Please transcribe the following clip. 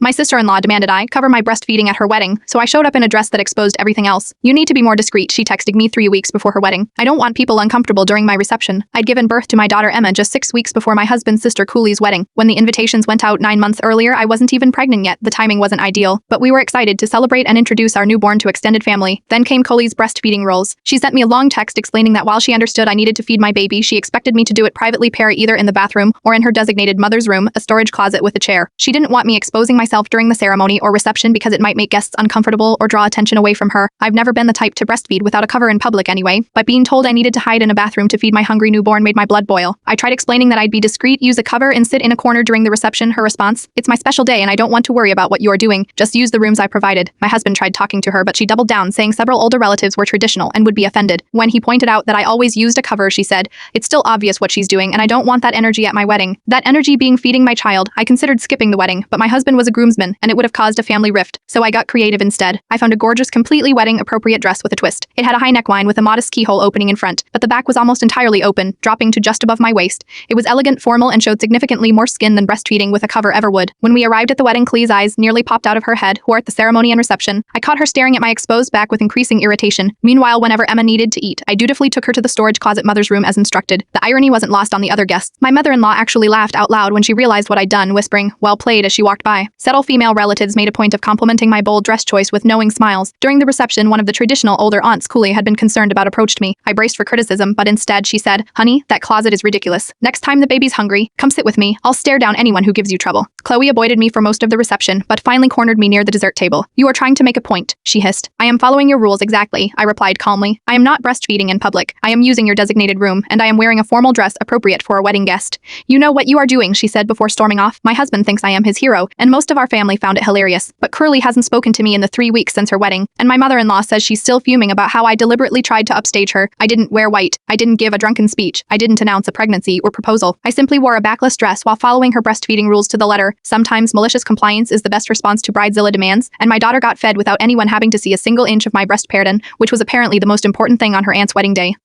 My sister-in-law demanded I cover my breastfeeding at her wedding, so I showed up in a dress that exposed everything else. You need to be more discreet, she texted me 3 weeks before her wedding. I don't want people uncomfortable during my reception. I'd given birth to my daughter Emma just 6 weeks before my husband's sister Cooley's wedding. When the invitations went out 9 months earlier, I wasn't even pregnant yet. The timing wasn't ideal, but we were excited to celebrate and introduce our newborn to extended family. Then came Cooley's breastfeeding rules. She sent me a long text explaining that while she understood I needed to feed my baby, she expected me to do it privately, pair either in the bathroom or in her designated mother's room, a storage closet with a chair. She didn't want me exposing myself during the ceremony or reception because it might make guests uncomfortable or draw attention away from her. I've never been the type to breastfeed without a cover in public anyway, but being told I needed to hide in a bathroom to feed my hungry newborn made my blood boil. I tried explaining that I'd be discreet, use a cover, and sit in a corner during the reception. Her response: "It's my special day and I don't want to worry about what you're doing. Just use the rooms I provided." My husband tried talking to her, but she doubled down, saying several older relatives were traditional and would be offended. When he pointed out that I always used a cover, she said, "It's still obvious what she's doing and I don't want that energy at my wedding." That energy being feeding my child. I considered skipping the wedding, but my husband was a groomsman and it would have caused a family rift, so I got creative instead. I found a gorgeous, completely wedding-appropriate dress with a twist. It had a high neckline with a modest keyhole opening in front, but the back was almost entirely open, dropping to just above my waist. It was elegant, formal, and showed significantly more skin than breastfeeding with a cover ever would. When we arrived at the wedding, Clee's eyes nearly popped out of her head, who were at the ceremony and reception. I caught her staring at my exposed back with increasing irritation. Meanwhile, whenever Emma needed to eat, I dutifully took her to the storage closet mother's room as instructed. The irony wasn't lost on the other guests. My mother-in-law actually laughed out loud when she realized what I'd done, whispering, "Well played," as she walked by. Several female relatives made a point of complimenting my bold dress choice with knowing smiles. During the reception, one of the traditional older aunts, Cooley, had been concerned about approached me. I braced for criticism, but instead she said, "Honey, that closet is ridiculous. Next time the baby's hungry, come sit with me. I'll stare down anyone who gives you trouble." Chloe avoided me for most of the reception, but finally cornered me near the dessert table. "You are trying to make a point," she hissed. "I am following your rules exactly," I replied calmly. "I am not breastfeeding in public. I am using your designated room, and I am wearing a formal dress appropriate for a wedding guest." "You know what you are doing," she said before storming off. "My husband thinks I am his hero, and most of our family found it hilarious. But Curly hasn't spoken to me in the 3 weeks since her wedding, and my mother-in-law says she's still fuming about how I deliberately tried to upstage her. I didn't wear white. I didn't give a drunken speech. I didn't announce a pregnancy or proposal. I simply wore a backless dress while following her breastfeeding rules to the letter. Sometimes malicious compliance is the best response to bridezilla demands, and my daughter got fed without anyone having to see a single inch of my breast, which was apparently the most important thing on her aunt's wedding day."